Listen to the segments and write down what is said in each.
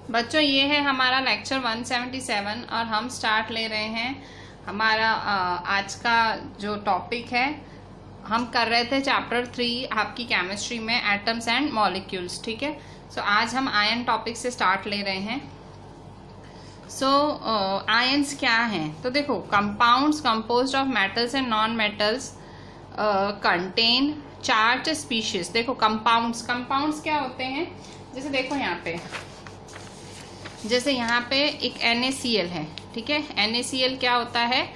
बच्चों ये है हमारा लेक्चर 177 और हम स्टार्ट ले रहे हैं हमारा आज का जो टॉपिक है। हम कर रहे थे चैप्टर 3 आपकी केमिस्ट्री में एटम्स एंड मॉलिक्यूल्स। ठीक है, सो आज हम आयन टॉपिक से स्टार्ट ले रहे हैं। आयन्स क्या हैं? तो देखो, compounds composed of metals and non metals contain charge species. देखो कंपाउंड्स क्या होते हैं? जैसे देखो यहाँ पे, जैसे यहाँ पे एक NaCl है। ठीक है, NaCl क्या होता है?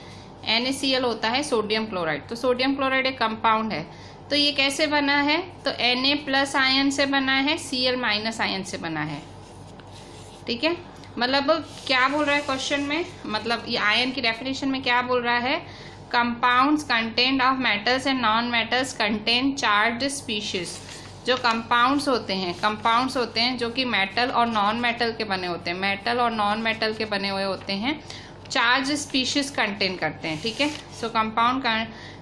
NaCl होता है सोडियम क्लोराइड। तो सोडियम क्लोराइड एक कंपाउंड है। तो ये कैसे बना है? तो Na+ आयन से बना है, Cl- आयन से बना है। ठीक है, मतलब क्या बोल रहा है क्वेश्चन में, मतलब ये आयन की डेफिनेशन में क्या बोल रहा है? Compounds content of metals and non metals contain charge species. जो कंपाउंड्स होते हैं जो कि मेटल और नॉन मेटल के बने होते हैं, मेटल और नॉन मेटल के बने हुए होते हैं, चार्ज स्पीशीज कंटेन करते हैं। ठीक है, so compound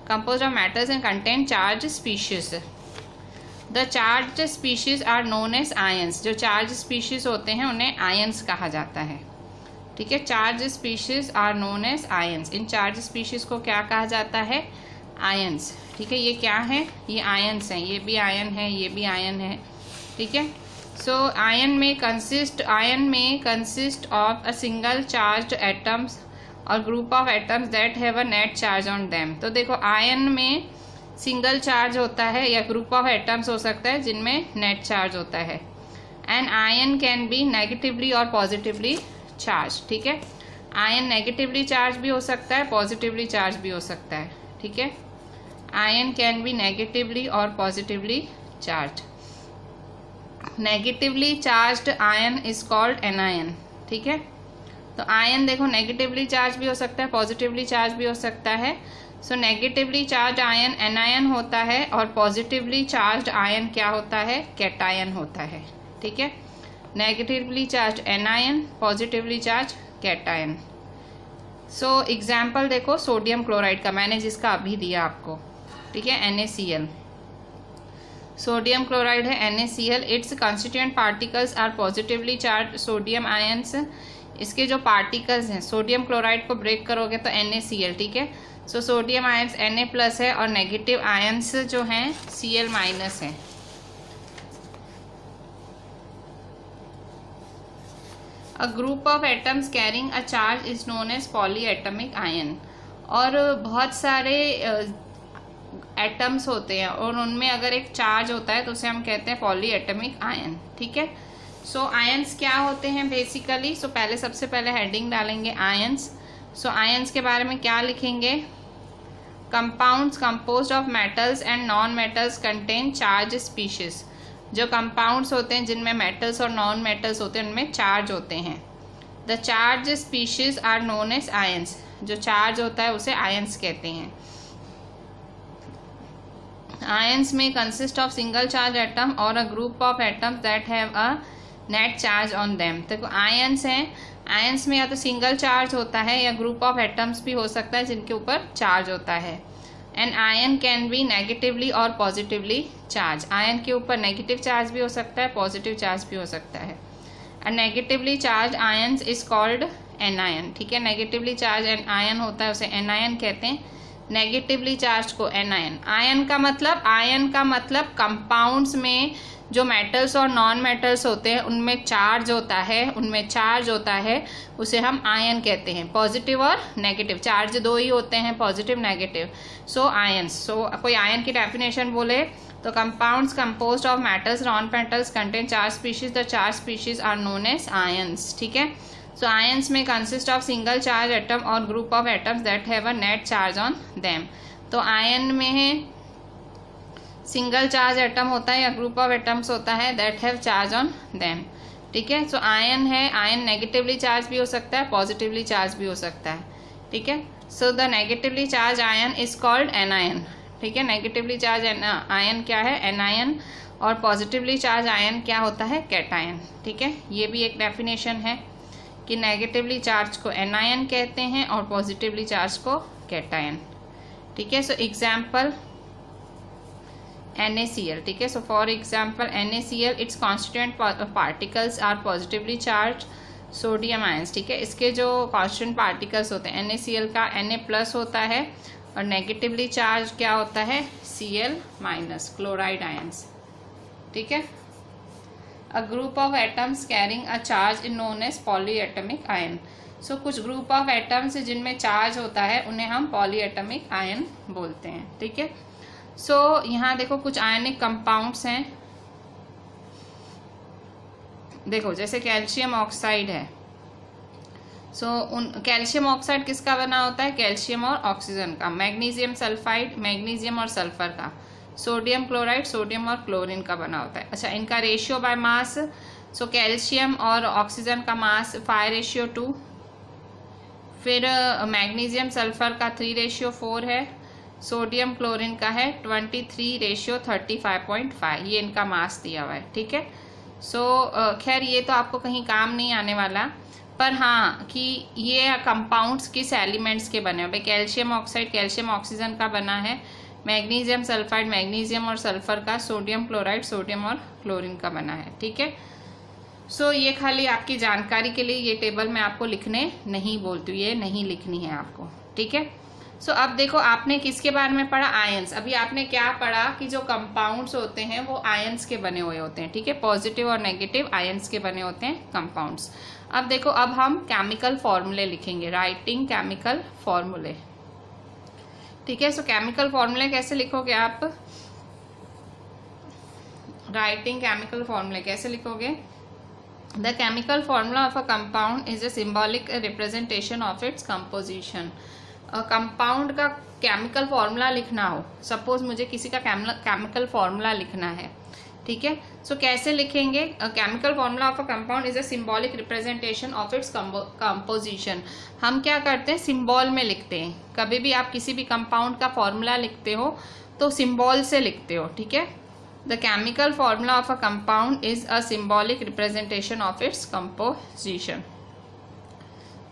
composed of metals and contain charge species. The charge species are known as ions. जो चार्ज स्पीशीज होते हैं उन्हें आयंस कहा जाता है। ठीक है, charge species are known as ions. इन चार्ज स्पीशीज को क्या कहा जाता है? आयंस। ठीक है, ये क्या है? ये आयंस हैं। ये भी आयन है, ये भी आयन है। ठीक है, सो आयन में consist of a single charge atoms और group of atoms that have a net charge on them. तो देखो, आयन में सिंगल चार्ज होता है या ग्रुप ऑफ एटम्स हो सकता है जिनमें नेट चार्ज होता है। And ion can be negatively और पॉजिटिवली चार्ज। ठीक है, आयन नेगेटिवली चार्ज भी हो सकता है, पॉजिटिवली चार्ज भी हो सकता है। ठीक है, आयन कैन बी नेगेटिवली और positively charge. Negatively charged ion is called anion. ठीक है, तो आयन देखो नेगेटिवली चार्ज भी हो सकता है, पॉजिटिवली चार्ज भी हो सकता है। सो नेगेटिवली चार्ज आयन एनायन होता है और पॉजिटिवली चार्ज आयन क्या होता है? कैटायन होता है। ठीक है, negatively charge anion, positively charge cation. So example देखो सोडियम क्लोराइड का, मैंने जिसका अभी दिया आपको। ठीक है, NaCl सोडियम क्लोराइड है, NaCl। Its constituent particles are positively charge sodium ions. इसके जो पार्टिकल्स हैं, सोडियम क्लोराइड को ब्रेक करोगे तो NaCl। ठीक है, सो सोडियम आयंस Na+ है और नेगेटिव आयंस जो हैं Cl- है। A group of atoms carrying a charge is known as polyatomic ion. और बहुत सारे एटम्स होते हैं और उनमें अगर एक चार्ज होता है तो उसे हम कहते हैं पॉलीएटमिक आयन। ठीक है, सो आयंस क्या होते हैं बेसिकली? सो सबसे पहले हेडिंग डालेंगे आयंस। सो आयंस के बारे में क्या लिखेंगे? Compounds composed of metals and non metals contain charge species. जो कंपाउंड्स होते हैं जिनमें मेटल्स और नॉन मेटल्स होते हैं उनमें चार्ज होते हैं। The charge species are known as ions. जो चार्ज होता है उसे आयंस कहते हैं। आयंस में consist of single charge atom और a group of atoms that have a net charge on them. देखो आयंस हैं, आयंस में या तो सिंगल चार्ज होता है या ग्रुप ऑफ एटम्स भी हो सकता है जिनके ऊपर चार्ज होता है। And ion can be negatively और पॉजिटिवली चार्ज। आयन के ऊपर नेगेटिव चार्ज भी हो सकता है, पॉजिटिव चार्ज भी हो सकता है। And negatively charge ions is called anion. ठीक है, नेगेटिवली चार्ज आयन होता है उसे एनायन कहते हैं, नेगेटिवली चार्ज को एनायन। आयन का मतलब कंपाउंड्स में जो मेटल्स और नॉन मेटल्स होते हैं उनमें चार्ज होता है, उसे हम आयन कहते हैं। पॉजिटिव और नेगेटिव चार्ज दो ही होते हैं, positive negative. So ions. So कोई आयन की डेफिनेशन बोले तो compounds composed of metals non metals contain charge species. The charge species are known as ions. ठीक है, सो आयंस में consist of single charge atom और group of atoms that have a net charge on them. तो ion में है single charge atom होता है या ग्रुप ऑफ एटम्स होता है that have charge on them. ठीक है, सो आयन है, आयन नेगेटिवली चार्ज भी हो सकता है, पॉजिटिवली चार्ज भी हो सकता है। ठीक है, so the negatively charge ion is called anion. ठीक है, नेगेटिवली चार्ज आयन क्या है? एनायन। और पॉजिटिवली चार्ज आयन क्या होता है? कैटायन। ठीक है, ये भी एक डेफिनेशन है कि नेगेटिवली चार्ज को एनायन कहते हैं और पॉजिटिवली चार्ज को कैटायन। ठीक है, सो एग्जाम्पल NaCl, ठीक है। So for example NaCl, its constituent particles are positively charge sodium ions, ठीक है। इसके जो कॉन्स्टिट्यूएंट पार्टिकल्स होते हैं NaCl का Na+ होता है और नेगेटिवली चार्ज क्या होता है Cl- क्लोराइड आयंस, ठीक है। A group of atoms carrying a charge in known as polyatomic ion. So कुछ ग्रुप ऑफ एटम्स जिनमें चार्ज होता है उन्हें हम पॉलीएटमिक आयन बोलते हैं, ठीक है। सो यहाँ देखो कुछ आयनिक कंपाउंड्स हैं, देखो जैसे कैल्शियम ऑक्साइड है। सो उन कैल्शियम ऑक्साइड किसका बना होता है, कैल्शियम और ऑक्सीजन का। मैग्नीशियम सल्फाइड, मैग्नीशियम और सल्फर का। सोडियम क्लोराइड, सोडियम और क्लोरीन का बना होता है। अच्छा, इनका ratio by mass, so calcium और ऑक्सीजन का मास 5:2, फिर मैग्नीशियम सल्फर का 3:4 है, सोडियम क्लोरीन का है 23:35.5, ये इनका मास दिया हुआ है, ठीक है। सो खैर ये तो आपको कहीं काम नहीं आने वाला, पर हाँ कि ये कंपाउंड्स किस एलिमेंट्स के बने हुए। कैल्शियम ऑक्साइड कैल्शियम ऑक्सीजन का बना है, मैग्नीशियम सल्फाइड मैग्नीशियम और सल्फर का, सोडियम क्लोराइड सोडियम और क्लोरीन का बना है, ठीक है। सो ये खाली आपकी जानकारी के लिए, ये टेबल मैं आपको लिखने नहीं बोलती हूँ, ये नहीं लिखनी है आपको, ठीक है। सो अब देखो आपने किसके बारे में पढ़ा, आयंस। अभी आपने क्या पढ़ा कि जो कंपाउंड्स होते हैं वो आयंस के बने हुए होते हैं, ठीक है। पॉजिटिव और नेगेटिव आयंस के बने होते हैं कंपाउंड्स। अब देखो अब हम केमिकल फॉर्मूले लिखेंगे, राइटिंग केमिकल फॉर्मूले, ठीक है। सो केमिकल फॉर्मूले कैसे लिखोगे आप, राइटिंग केमिकल फॉर्मूले कैसे लिखोगे। The chemical formula of a compound is a symbolic representation of its composition. Compound का केमिकल फॉर्मूला लिखना हो, सपोज मुझे किसी का केमिकल फॉर्मूला लिखना है, ठीक है। सो कैसे लिखेंगे, chemical formula of a compound is a symbolic representation of its composition. हम क्या करते हैं, सिंबल में लिखते हैं। कभी भी आप किसी भी कंपाउंड का फॉर्मूला लिखते हो तो सिंबल से लिखते हो, ठीक है। The chemical formula of a compound is a symbolic representation of its composition.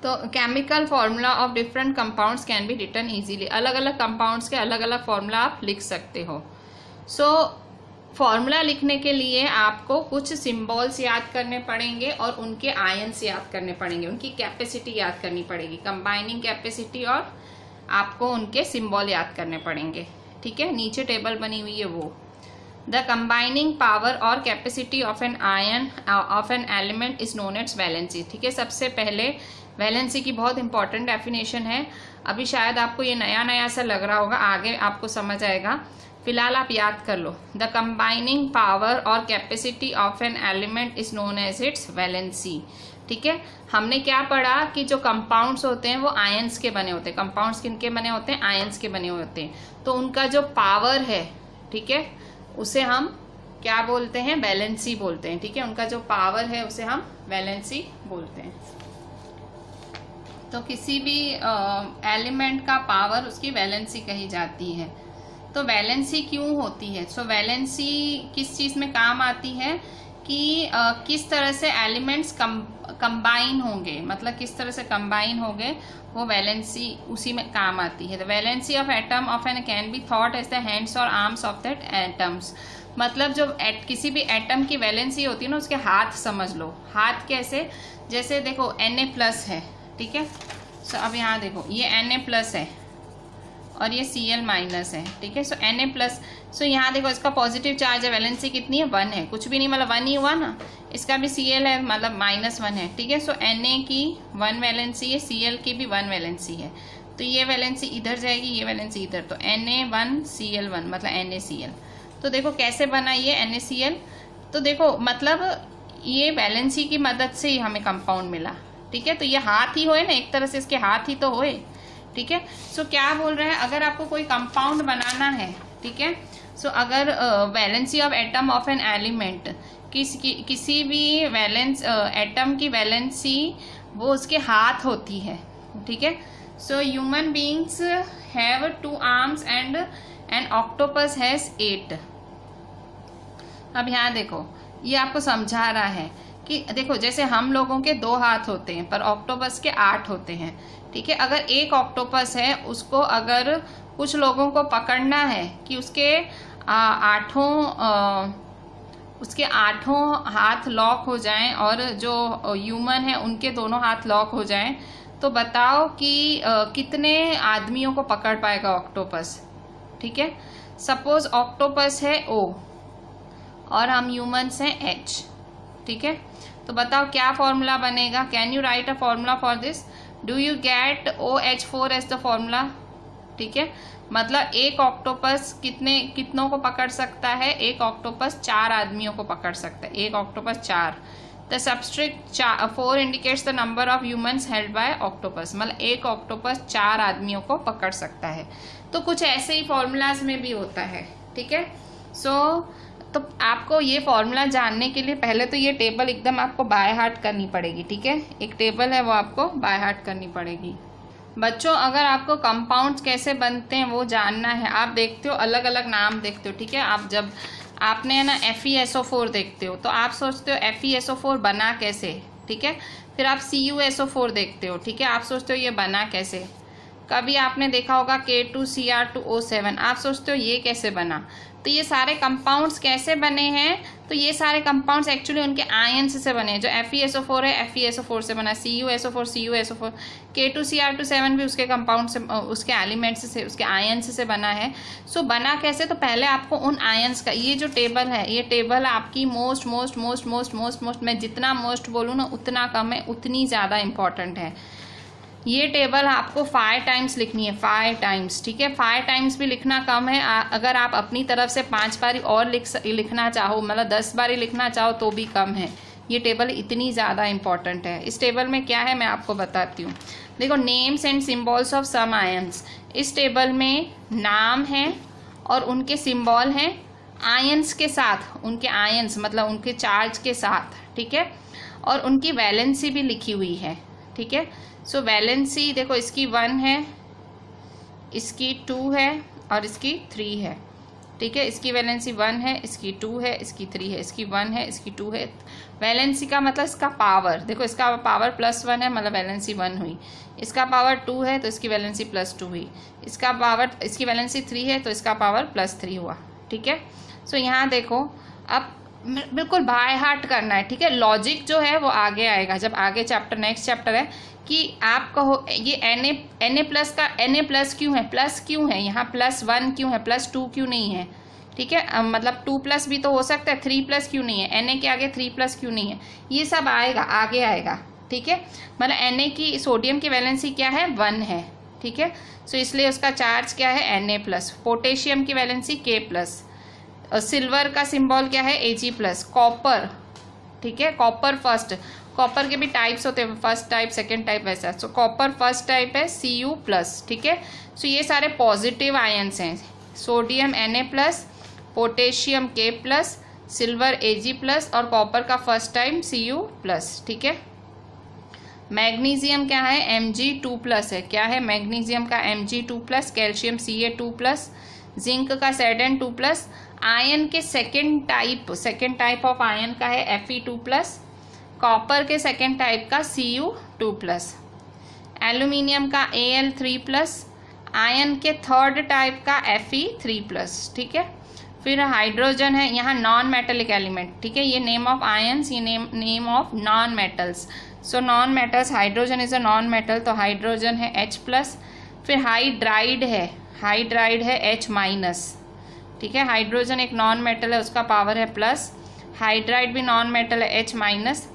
तो chemical formula of different compounds can be written easily. अलग अलग कंपाउंड्स के अलग अलग फॉर्मूला आप लिख सकते हो। सो फॉर्मूला लिखने के लिए आपको कुछ सिंबल्स याद करने पड़ेंगे और उनके आयंस याद करने पड़ेंगे, उनकी कैपेसिटी याद करनी पड़ेगी, कंबाइनिंग कैपेसिटी, और आपको उनके सिंबल याद करने पड़ेंगे, ठीक है। नीचे टेबल बनी हुई है वो। द कंबाइनिंग पावर और capacity of an ion of an element is known as valency, ठीक है। सबसे पहले वैलेंसी की बहुत इंपॉर्टेंट डेफिनेशन है। अभी शायद आपको ये नया नया सा लग रहा होगा, आगे आपको समझ आएगा, फिलहाल आप याद कर लो। द कंबाइनिंग पावर और capacity of an element is known as its valency, ठीक है। हमने क्या पढ़ा कि जो कंपाउंड्स होते हैं वो आयंस के बने होते हैं। कंपाउंड्स किनके बने होते हैं, आयंस के बने हुए होते हैं। तो उनका जो पावर है, ठीक है, उसे हम क्या बोलते हैं, वैलेंसी बोलते हैं, ठीक है। उनका जो पावर है उसे हम वैलेंसी बोलते हैं। तो किसी भी एलिमेंट का पावर उसकी वैलेंसी कही जाती है। तो वैलेंसी क्यों होती है, सो वैलेंसी किस चीज़ में काम आती है कि किस तरह से एलिमेंट्स कंबाइन होंगे, मतलब किस तरह से कंबाइन होंगे, वो वैलेंसी उसी में काम आती है। The valency of atom of an can be thought as the hands और आर्म्स ऑफ दैट एटम्स। मतलब जो किसी भी एटम की वैलेंसी होती है ना, उसके हाथ समझ लो। हाथ कैसे, जैसे देखो Na+ है, ठीक है। सो अब यहाँ देखो ये Na+ है और ये Cl- है, ठीक है। सो Na+, सो यहाँ देखो इसका पॉजिटिव चार्ज है, वैलेंसी कितनी है, 1 है, कुछ भी नहीं, मतलब 1 ही हुआ ना। इसका भी Cl है, मतलब -1 है, ठीक है। सो Na की 1 वैलेंसी है, Cl की भी 1 वैलेंसी है। तो ये वैलेंसी इधर जाएगी, ये वैलेंसी इधर, तो Na1 Cl1 मतलब NaCl। तो देखो कैसे बना ये NaCl। तो देखो मतलब ये वैलेंसी की मदद से ही हमें कंपाउंड मिला, ठीक है। तो ये हाथ ही होए ना, एक तरह से इसके हाथ ही तो होए, ठीक है। सो क्या बोल रहे हैं, अगर आपको कोई कंपाउंड बनाना है, ठीक है। सो अगर valency of atom of an element, किसी भी एटम की वैलेंसी वो उसके हाथ होती है, ठीक है। So human beings have 2 arms and an octopus has 8। अब यहाँ देखो ये आपको समझा रहा है कि देखो जैसे हम लोगों के 2 हाथ होते हैं पर ऑक्टोपस के 8 होते हैं, ठीक है। अगर एक ऑक्टोपस है, उसको अगर कुछ लोगों को पकड़ना है कि उसके उसके आठों हाथ लॉक हो जाएं और जो ह्यूमन है उनके दोनों हाथ लॉक हो जाएं, तो बताओ कि कितने आदमियों को पकड़ पाएगा ऑक्टोपस। ठीक है, सपोज ऑक्टोपस है O और हम ह्यूमंस हैं H। ठीक है, तो बताओ क्या फॉर्मूला बनेगा। Can you write a formula for this. Do you get OH4 as the formula. ठीक है, मतलब एक ऑक्टोपस कितनों को पकड़ सकता है। एक ऑक्टोपस 4 आदमियों को पकड़ सकता है। एक octopus 4। The subscript 4 indicates the number of humans held by octopus, मतलब एक ऑक्टोपस 4 आदमियों को पकड़ सकता है। तो कुछ ऐसे ही फॉर्मूलाज में भी होता है। ठीक है, तो आपको ये फॉर्मूला जानने के लिए पहले तो ये टेबल एकदम आपको बाय हार्ट करनी पड़ेगी। ठीक है, एक टेबल है वो आपको बाय हार्ट करनी पड़ेगी। बच्चों, अगर आपको कंपाउंड्स कैसे बनते हैं वो जानना है, आप देखते हो अलग अलग नाम देखते हो। ठीक है, आप जब आपने ना FeSO4 देखते हो तो आप सोचते हो FeSO4 बना कैसे। ठीक है, फिर आप CuSO4 देखते हो। ठीक है, आप सोचते हो ये बना कैसे। कभी आपने देखा होगा K2Cr2O7, आप सोचते हो ये कैसे बना। तो ये सारे कंपाउंड्स कैसे बने हैं, तो ये सारे कंपाउंड्स एक्चुअली उनके आयंस से बने हैं। जो FeSO4 है FeSO4 से बना, CuSO4 CuSO4, K2Cr2O7 भी उसके कंपाउंड से, उसके एलिमेंट्स से, उसके आयंस से बना है। सो बना कैसे, तो पहले आपको उन आयंस का, ये जो टेबल है, ये टेबल आपकी मोस्ट मैं जितना मोस्ट बोलूँ ना उतना कम है, उतनी ज़्यादा इंपॉर्टेंट है। ये टेबल आपको 5 टाइम्स लिखनी है, 5 टाइम्स। ठीक है, 5 टाइम्स भी लिखना कम है। अगर आप अपनी तरफ से 5 बारी और लिखना चाहो, मतलब 10 बारी लिखना चाहो तो भी कम है। ये टेबल इतनी ज़्यादा इंपॉर्टेंट है। इस टेबल में क्या है मैं आपको बताती हूँ। देखो, names and symbols of some ions. इस टेबल में नाम है और उनके सिम्बॉल हैं आयंस के साथ, उनके आयंस मतलब उनके चार्ज के साथ। ठीक है, और उनकी वैलेंसी भी लिखी हुई है। ठीक है, सो वैलेंसी देखो, इसकी 1 है, इसकी 2 है और इसकी 3 है। ठीक है, इसकी वैलेंसी 1 है, इसकी 2 है, इसकी 3 है, इसकी 1 है, इसकी 2 है। वैलेंसी का मतलब इसका पावर, देखो इसका पावर +1 है, मतलब वैलेंसी 1 हुई। इसका पावर 2 है तो इसकी वैलेंसी +2 हुई। इसका पावर, इसकी वैलेंसी 3 है तो इसका पावर +3 हुआ। ठीक है, सो यहाँ देखो, अब बिल्कुल बाय हार्ट करना है। ठीक है, लॉजिक जो है वो आगे आएगा जब आगे चैप्टर, नेक्स्ट चैप्टर है कि आप कहो ये Na प्लस का Na प्लस क्यों है, प्लस क्यों है, यहाँ +1 क्यों है, +2 क्यों नहीं है। ठीक है, मतलब 2+ भी तो हो सकता है, 3+ क्यों नहीं है, Na के आगे 3+ क्यों नहीं है, ये सब आएगा, आगे आएगा। ठीक है, मतलब Na की, सोडियम की वैलेंसी क्या है, 1 है। ठीक है, सो इसलिए उसका चार्ज क्या है, Na+। पोटेशियम की वैलेंसी K+। सिल्वर का सिंबल क्या है, Ag+। कॉपर, ठीक है, कॉपर फर्स्ट, कॉपर के भी टाइप्स होते हैं, फर्स्ट टाइप, सेकेंड टाइप, वैसा। सो कॉपर फर्स्ट टाइप है Cu+। ठीक है, सो ये सारे पॉजिटिव आयंस हैं। Sodium Na+, potassium K+, silver Ag+, और कॉपर का फर्स्ट टाइप Cu+। ठीक है, मैग्नीशियम क्या है, Mg2+ है। क्या है मैग्नीशियम का, Mg2+। Calcium Ca2+। जिंक का Zn2+। आयन के सेकेंड टाइप ऑफ आयन का है Fe2+। कॉपर के सेकेंड टाइप का Cu2+। एल्यूमिनियम का Al3+। आयन के थर्ड टाइप का Fe3+। ठीक है, फिर हाइड्रोजन है, यहाँ नॉन मेटेलिक एलिमेंट। ठीक है, ये नेम ऑफ आयंस, ये name of non metals. So non metals, hydrogen is a non metal, तो हाइड्रोजन है H+। फिर हाइड्राइड है H-। ठीक है, हाइड्रोजन एक नॉन मेटल है, उसका पावर है +। हाइड्राइड भी नॉन मेटल है H-।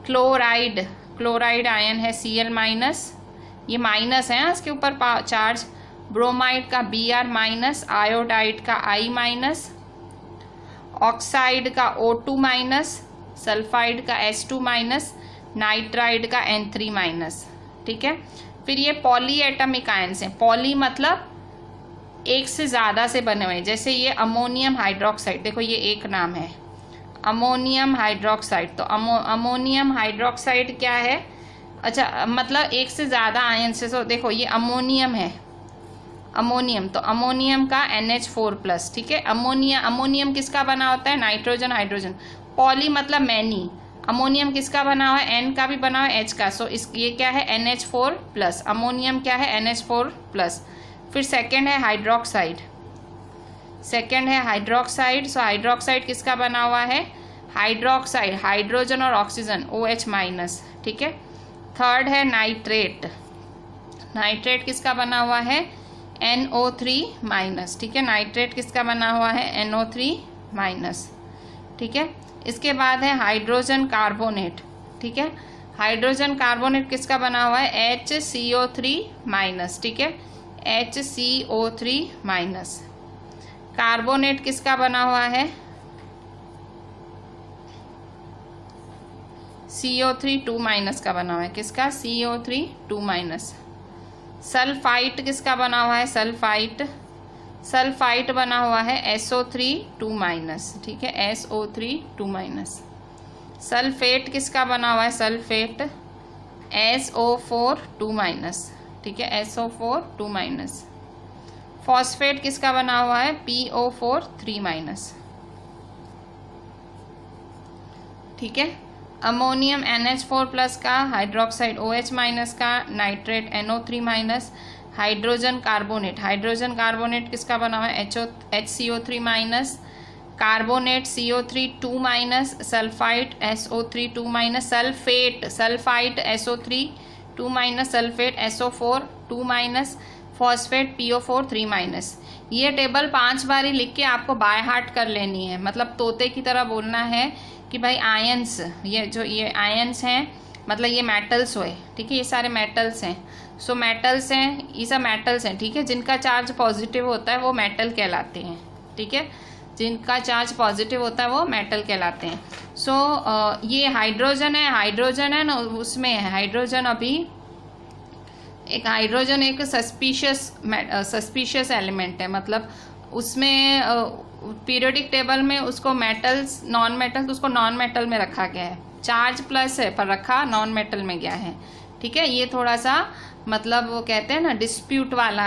क्लोराइड आयन है Cl-। ये माइनस है इसके ऊपर चार्ज। ब्रोमाइड का Br-। आयोडाइड का I-। ऑक्साइड का O2-। सल्फाइड का H2-। नाइट्राइड का N3-। ठीक है, फिर ये पॉली एटमिक आयंस हैं। पॉली मतलब एक से ज़्यादा से बने हुए, जैसे ये अमोनियम हाइड्रोक्साइड, देखो ये एक नाम है अमोनियम हाइड्रोक्साइड। तो अमोनियम हाइड्रोक्साइड क्या है, अच्छा मतलब एक से ज़्यादा आयन से। तो देखो ये अमोनियम है, अमोनियम, तो अमोनियम का NH4+। ठीक है, अमोनियम किसका बना होता है, नाइट्रोजन हाइड्रोजन। पॉली मतलब मैनी, अमोनियम किसका बना हुआ है, N का भी बना हुआ है, H का। सो ये क्या है, NH4+। अमोनियम क्या है, NH4+। फिर सेकेंड है हाइड्रोक्साइड। सेकेंड है हाइड्रोक्साइड, सो हाइड्रोक्साइड किसका बना हुआ है, हाइड्रोक्साइड, हाइड्रोजन और ऑक्सीजन OH माइनस, ठीक है। थर्ड है नाइट्रेट, नाइट्रेट किसका बना हुआ है, NO3 माइनस, ठीक है। नाइट्रेट किसका बना हुआ है, NO3 माइनस, ठीक है। इसके बाद है हाइड्रोजन कार्बोनेट, ठीक है। हाइड्रोजन कार्बोनेट किसका बना हुआ है, HCO3 माइनस, ठीक है, HCO3 माइनस। कार्बोनेट किसका बना हुआ है, CO3 2 माइनस का बना हुआ है, किसका, CO3 2 माइनस। सल्फाइट किसका बना हुआ है, सल्फाइट, सल्फाइट बना हुआ है SO3 2 माइनस, ठीक है, SO3 2 माइनस। सल्फेट किसका बना हुआ है, सल्फेट SO4 2 माइनस, ठीक है, SO4 2 माइनस। फॉस्फेट किसका बना हुआ है, PO4 3 माइनस, ठीक है। अमोनियम NH4 प्लस का, हाइड्रोक्साइड OH माइनस का, nitrate NO3 minus. Hydrogen carbonate, hydrogen carbonate किसका बना हुआ है, HCO3 minus. Carbonate CO3 2 minus. Sulphite SO3 2 minus. Sulphate, sulphite SO3 2 minus. Sulphate SO4 2 minus. Phosphate PO4 3 minus. ये table 5 बारी लिख के आपको बाय हार्ट कर लेनी है, मतलब तोते की तरह बोलना है कि भाई आयंस, ये आयंस हैं, मतलब ये मेटल्स हुए, ठीक है, ये सारे मेटल्स हैं। सो मेटल्स हैं, ये सब मेटल्स हैं, ठीक है। जिनका चार्ज पॉजिटिव होता है वो मेटल कहलाते हैं, ठीक है, जिनका चार्ज पॉजिटिव होता है वो मेटल कहलाते हैं। सो ये हाइड्रोजन है ना, उसमें है हाइड्रोजन, अभी एक हाइड्रोजन एक सस्पिशियस एलिमेंट है, मतलब उसमें पीरियोडिक टेबल में उसको मेटल्स, नॉन मेटल, उसको नॉन मेटल में रखा गया है। चार्ज प्लस है पर रखा नॉन मेटल में गया है, ठीक है। ये थोड़ा सा मतलब वो कहते हैं ना डिस्प्यूट वाला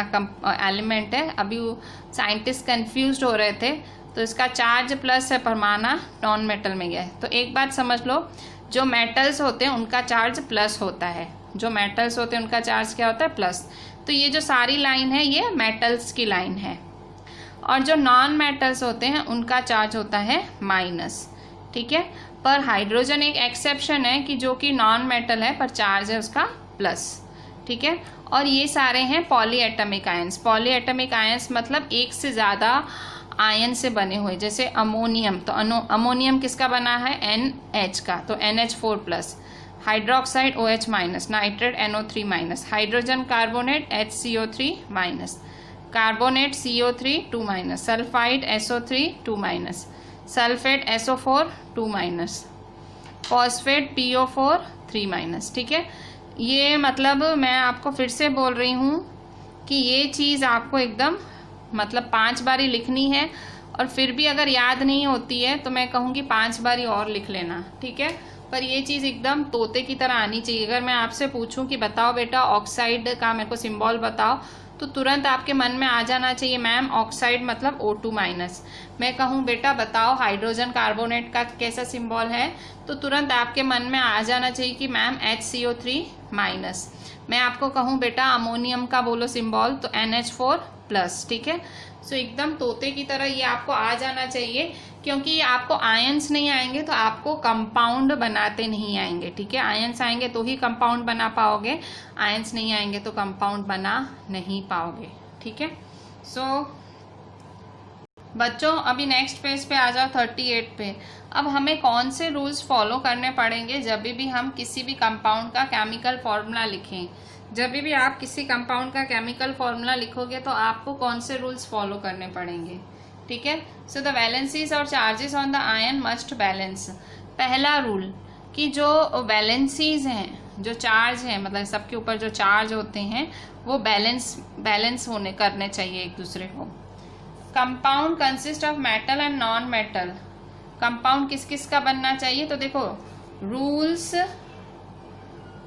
एलिमेंट है, अभी वो साइंटिस्ट कंफ्यूज्ड हो रहे थे, तो इसका चार्ज प्लस है पर माना नॉन मेटल में गया है। तो एक बात समझ लो, जो मेटल्स होते हैं उनका चार्ज प्लस होता है, जो मेटल्स होते हैं उनका चार्ज क्या होता है, प्लस। तो ये जो सारी लाइन है ये मेटल्स की लाइन है, और जो नॉन मेटल्स होते हैं उनका चार्ज होता है माइनस, ठीक है। पर हाइड्रोजन एक एक्सेप्शन है कि जो कि नॉन मेटल है पर चार्ज है उसका प्लस, ठीक है। और ये सारे हैं पॉलीएटमिक आयंस। पॉलीएटमिक आयंस मतलब एक से ज़्यादा आयन से बने हुए, जैसे अमोनियम, तो अमोनियम किसका बना है, NH का, तो NH4 plus. Hydroxide OH minus. Nitrate NO3 minus. Hydrogen carbonate HCO3 minus. Carbonate CO3 2 minus. Sulphide SO3 2 minus. Sulphate SO4 2 minus. Phosphate PO4 3 minus, ठीक है। ये मतलब मैं आपको फिर से बोल रही हूँ कि ये चीज़ आपको एकदम मतलब 5 बारी लिखनी है, और फिर भी अगर याद नहीं होती है तो मैं कहूँगी 5 बारी और लिख लेना, ठीक है। पर ये चीज़ एकदम तोते की तरह आनी चाहिए। अगर मैं आपसे पूछूं कि बताओ बेटा ऑक्साइड का मेरे को सिंबल बताओ, तो तुरंत आपके मन में आ जाना चाहिए मैम ऑक्साइड मतलब O2 माइनस। मैं कहूँ बेटा बताओ हाइड्रोजन कार्बोनेट का कैसा सिंबल है, तो तुरंत आपके मन में आ जाना चाहिए कि मैम HCO3 माइनस। मैं आपको कहूँ बेटा अमोनियम का बोलो सिंबल, तो NH4 प्लस, ठीक है। सो एकदम तोते की तरह ये आपको आ जाना चाहिए, क्योंकि आपको आयंस नहीं आएंगे तो आपको कंपाउंड बनाते नहीं आएंगे, ठीक है। आयंस आएंगे तो ही कंपाउंड बना पाओगे, आयंस नहीं आएंगे तो कंपाउंड बना नहीं पाओगे, ठीक है। सो बच्चों अभी नेक्स्ट पेज पे आ जाओ 38 पे। अब हमें कौन से रूल्स फॉलो करने पड़ेंगे जब भी हम किसी भी कंपाउंड का केमिकल फॉर्मूला लिखें। जब भी आप किसी कंपाउंड का केमिकल फॉर्मूला लिखोगे तो आपको कौन से रूल्स फॉलो करने पड़ेंगे, ठीक है। सो द वैलेंसीज और charges on the ion must balance. पहला रूल कि जो वैलेंसीज हैं, जो चार्ज हैं, मतलब सबके ऊपर जो चार्ज होते हैं वो बैलेंस होने करने चाहिए एक दूसरे को। Compound consist of metal and non metal. Compound किस किस का बनना चाहिए, तो देखो rules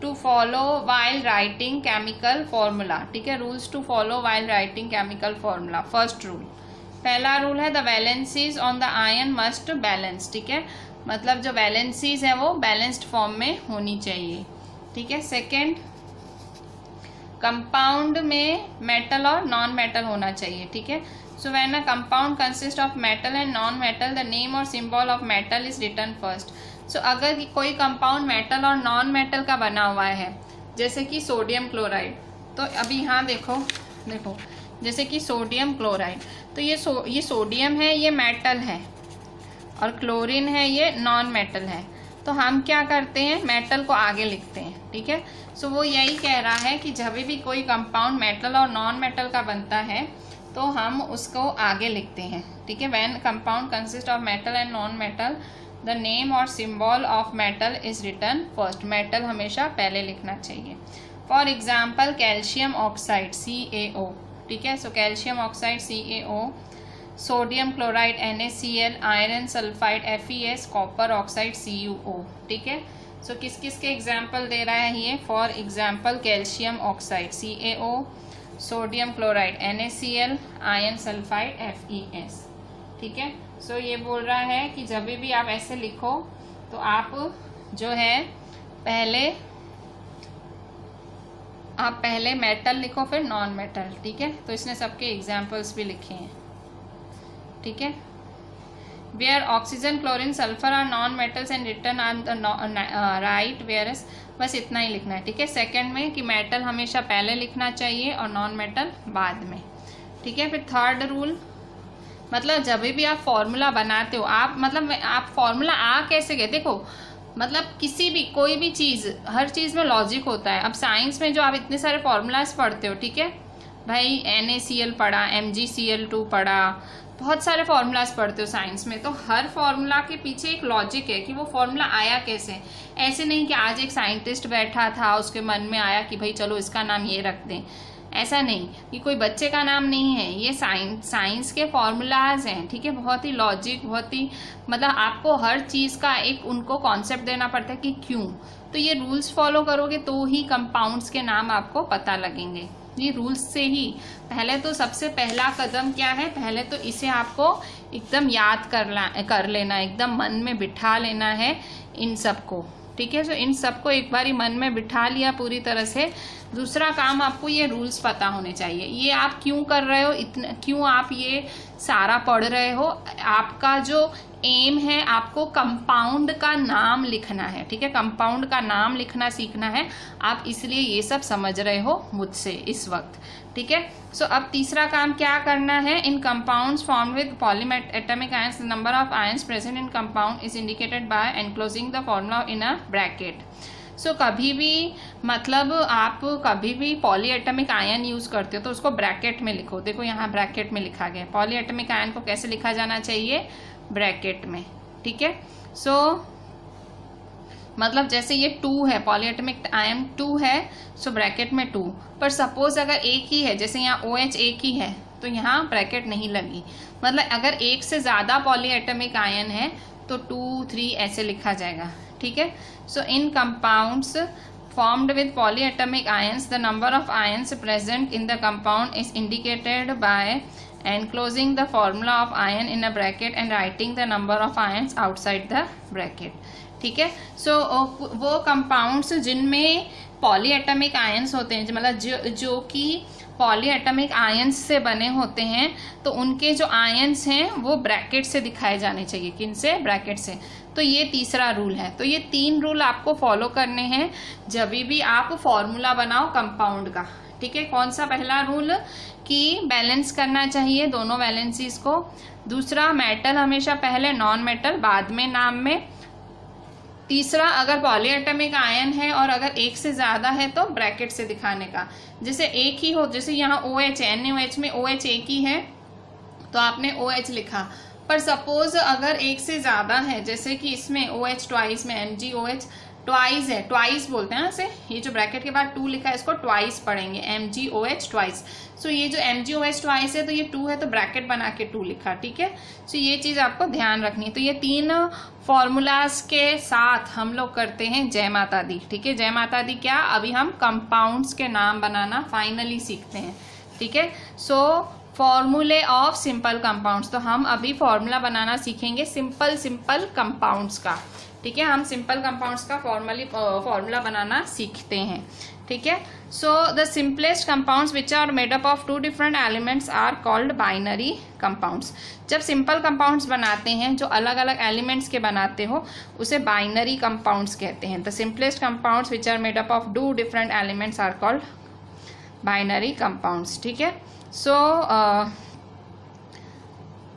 to follow while writing chemical formula, ठीक है। Rules to follow while writing chemical formula. First rule, पहला रूल है the valencies on the ion must balance, ठीक है। मतलब जो वैलेंसीज है वो बैलेंस्ड फॉर्म में होनी चाहिए, ठीक है। सेकेंड, कंपाउंड में मेटल और नॉन मेटल होना चाहिए, ठीक है। So when a compound consist of metal and non metal the name और symbol of metal is written first. सो अगर कोई कंपाउंड मेटल और नॉन मेटल का बना हुआ है, जैसे कि सोडियम क्लोराइड, तो अभी यहाँ देखो जैसे कि सोडियम क्लोराइड, तो ये सोडियम है, ये मेटल है, और क्लोरीन है, ये नॉन मेटल है। तो हम क्या करते हैं, मेटल को आगे लिखते हैं, ठीक है। सो वो यही कह रहा है कि जब भी कोई कंपाउंड मेटल और नॉन मेटल का बनता है तो हम उसको आगे लिखते हैं, ठीक है। When compound consist of metal and non metal the name और symbol of metal is written first. Metal हमेशा पहले लिखना चाहिए। For example calcium oxide CaO, ठीक है। So calcium oxide CaO, sodium chloride NaCl, iron sulphide FeS, copper oxide CuO, ठीक है। सो किस किस के एग्जाम्पल दे रहा है ये। For example calcium oxide CaO, sodium chloride NaCl, iron sulphide FeS, ठीक है। सो ये बोल रहा है कि जब भी आप ऐसे लिखो तो आप जो है पहले मेटल लिखो फिर नॉन मेटल, ठीक है। तो इसने सबके एग्जाम्पल्स भी लिखे हैं, ठीक है। Where oxygen chlorine sulphur are non metals and written on the right whereas, बस इतना ही लिखना है, ठीक है। सेकंड में कि मेटल हमेशा पहले लिखना चाहिए और नॉन मेटल बाद में, ठीक है। फिर थर्ड रूल, मतलब जब भी आप फॉर्मूला बनाते हो, आप फॉर्मूला कैसे गए, देखो मतलब कोई भी चीज़, हर चीज़ में लॉजिक होता है। अब साइंस में जो आप इतने सारे फॉर्मूलाज पढ़ते हो, ठीक है भाई, NaCl पढ़ा, MgCl2 पढ़ा, बहुत सारे फॉर्मूलाज पढ़ते हो साइंस में, तो हर फॉर्मूला के पीछे एक लॉजिक है कि वो फॉर्मूला आया कैसे। ऐसे नहीं कि आज एक साइंटिस्ट बैठा था, उसके मन में आया कि भाई चलो इसका नाम ये रख दें, ऐसा नहीं, ये कोई बच्चे का नाम नहीं है, ये साइंस के फॉर्मूलाज हैं, ठीक है। बहुत ही लॉजिक, बहुत ही मतलब आपको हर चीज़ का एक उनको कॉन्सेप्ट देना पड़ता है कि क्यों। तो ये रूल्स फॉलो करोगे तो ही कंपाउंड्स के नाम आपको पता लगेंगे, ये रूल्स से ही। पहले तो सबसे पहला कदम क्या है, पहले तो इसे आपको एकदम याद कर लेना, एकदम मन में बिठा लेना है इन सबको, ठीक है। तो इन सबको एक बारी मन में बिठा लिया पूरी तरह से। दूसरा काम, आपको ये रूल्स पता होने चाहिए, ये आप क्यों कर रहे हो, क्यों आप ये सारा पढ़ रहे हो। आपका जो एम है, आपको कंपाउंड का नाम लिखना है, ठीक है। कंपाउंड का नाम लिखना सीखना है, आप इसलिए ये सब समझ रहे हो मुझसे इस वक्त, ठीक है। सो अब तीसरा काम क्या करना है, in compounds formed with polyatomic ions number of ions present in compound is indicated by enclosing the formula in a bracket. So कभी भी मतलब आप कभी भी पॉलीएटॉमिक आयन यूज करते हो तो उसको ब्रैकेट में लिखो। देखो यहाँ ब्रैकेट में लिखा गया, पॉलीएटॉमिक आयन को कैसे लिखा जाना चाहिए, ब्रैकेट में, ठीक है। सो मतलब जैसे ये 2 है, पॉलीएटॉमिक आयन 2 है, सो ब्रैकेट में 2। पर सपोज अगर एक ही है, जैसे यहाँ OH एक ही है, तो यहाँ ब्रैकेट नहीं लगी। मतलब अगर एक से ज़्यादा पॉलीएटॉमिक आयन है तो 2, 3 ऐसे लिखा जाएगा, ठीक है। सो इन compounds formed with polyatomic ions, the number of ions present in the compound is indicated by enclosing the formula of ion in a bracket and writing the number of ions outside the bracket, ठीक है। सो वो compounds जिनमें polyatomic ions होते हैं, मतलब जो कि polyatomic ions से बने होते हैं, तो उनके जो आयंस हैं वो ब्रैकेट से दिखाए जाने चाहिए। किन से, ब्रैकेट से। तो ये तीसरा रूल है। तो ये 3 रूल आपको फॉलो करने हैं जब भी आप फॉर्मूला बनाओ कंपाउंड का, ठीक है। कौन सा पहला रूल कि बैलेंस करना चाहिए दोनों वैलेंसीज को। दूसरा, मेटल हमेशा पहले, नॉन मेटल बाद में नाम में। तीसरा, अगर पॉलीएटॉमिक आयन है और अगर एक से ज़्यादा है तो ब्रैकेट से दिखाने का। जैसे एक ही हो, जैसे यहाँ OH है, NaOH में OH एक ही है तो आपने OH लिखा। पर सपोज अगर एक से ज़्यादा है, जैसे कि इसमें OH ट्वाइस में MgOH ट्वाइस है, ट्वाइस बोलते हैं ना इसे, ये जो ब्रैकेट के बाद 2 लिखा है इसको ट्वाइस पढ़ेंगे, MgOH ट्वाइस। सो ये जो MgOH ट्वाइस है तो ये 2 है तो ब्रैकेट बना के 2 लिखा, ठीक है। सो ये चीज़ आपको ध्यान रखनी है। तो ये 3 फॉर्मूलाज के साथ हम लोग करते हैं जय माता दी, ठीक है। जय माता दी क्या, अभी हम कंपाउंड्स के नाम बनाना फाइनली सीखते हैं, ठीक है। सो फॉर्मूले ऑफ सिंपल कंपाउंड्स। तो हम अभी फॉर्मूला बनाना सीखेंगे सिंपल कंपाउंड्स का, ठीक है। हम सिंपल कंपाउंड्स का फॉर्मूला बनाना सीखते हैं, ठीक है। So the simplest compounds which are made up of 2 different elements are called binary compounds. जब सिंपल कंपाउंड्स बनाते हैं जो अलग अलग एलिमेंट्स के बनाते हो उसे बाइनरी कंपाउंड्स कहते हैं। The simplest compounds which are made up of 2 different elements are called binary compounds, ठीक है। So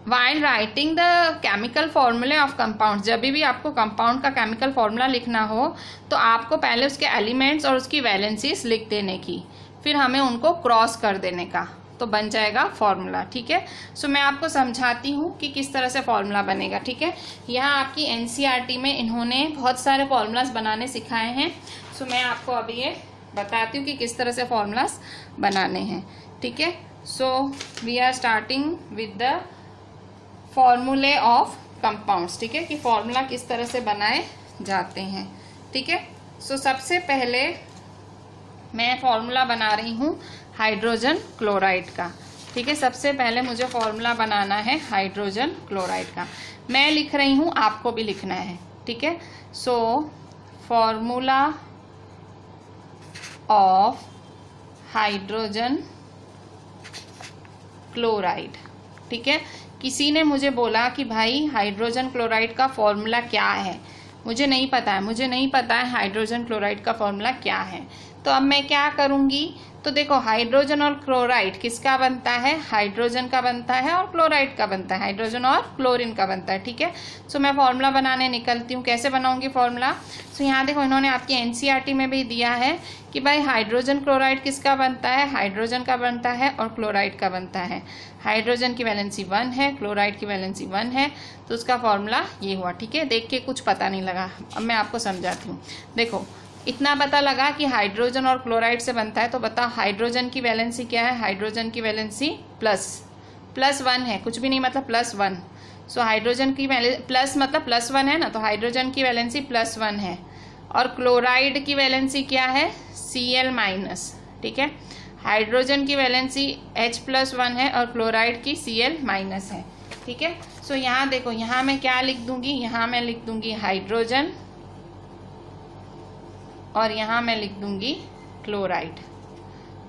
while writing the chemical formulae of compound, जब भी आपको कंपाउंड का केमिकल फॉर्मूला लिखना हो तो आपको पहले उसके एलिमेंट्स और उसकी वैलेंसीज लिख देने की, फिर हमें उनको क्रॉस कर देने का, तो बन जाएगा फॉर्मूला, ठीक है। सो मैं आपको समझाती हूँ कि किस तरह से फॉर्मूला बनेगा, ठीक है। यहाँ आपकी एनसीईआरटी में इन्होंने बहुत सारे फॉर्मूलाज बनाने सिखाए हैं। सो मैं आपको अभी ये बताती हूँ कि किस तरह से फॉर्मूलाज बनाने हैं, ठीक है। So we are starting with the formulae of compounds, ठीक है, कि फॉर्मूला किस तरह से बनाए जाते हैं, ठीक है। सो सबसे पहले मैं फॉर्मूला बना रही हूँ हाइड्रोजन क्लोराइड का, ठीक है। सबसे पहले मुझे फॉर्मूला बनाना है हाइड्रोजन क्लोराइड का। मैं लिख रही हूँ, आपको भी लिखना है, ठीक है। So formula of hydrogen chloride, ठीक है। किसी ने मुझे बोला कि भाई हाइड्रोजन क्लोराइड का फॉर्मूला क्या है, मुझे नहीं पता है हाइड्रोजन क्लोराइड का फॉर्मूला क्या है। तो अब मैं क्या करूँगी, तो देखो हाइड्रोजन और क्लोराइड किसका बनता है, हाइड्रोजन का बनता है और क्लोराइड का बनता है, हाइड्रोजन और क्लोरीन का बनता है, ठीक है। सो मैं फॉर्मूला बनाने निकलती हूँ। कैसे बनाऊंगी फॉर्मूला, सो यहाँ देखो इन्होंने आपकी एनसीईआरटी में भी दिया है कि भाई हाइड्रोजन क्लोराइड किसका बनता है, हाइड्रोजन का बनता है और क्लोराइड का बनता है। हाइड्रोजन की वैलेंसी 1 है, क्लोराइड की वैलेंसी 1 है, तो उसका फॉर्मूला ये हुआ, ठीक है। देख के कुछ पता नहीं लगा, अब मैं आपको समझाती हूँ। देखो इतना पता लगा कि हाइड्रोजन और क्लोराइड से बनता है, तो बताओ हाइड्रोजन की वैलेंसी क्या है, हाइड्रोजन की वैलेंसी +1 है, कुछ भी नहीं मतलब +1। सो हाइड्रोजन की प्लस मतलब +1 है ना, तो हाइड्रोजन की वैलेंसी +1 है। और क्लोराइड की वैलेंसी क्या है, Cl-, ठीक है। हाइड्रोजन की वैलेंसी H+1 है और क्लोराइड की Cl- है, ठीक है। सो यहाँ देखो, यहाँ मैं क्या लिख दूंगी, यहाँ मैं लिख दूंगी हाइड्रोजन और यहाँ मैं लिख दूंगी क्लोराइड,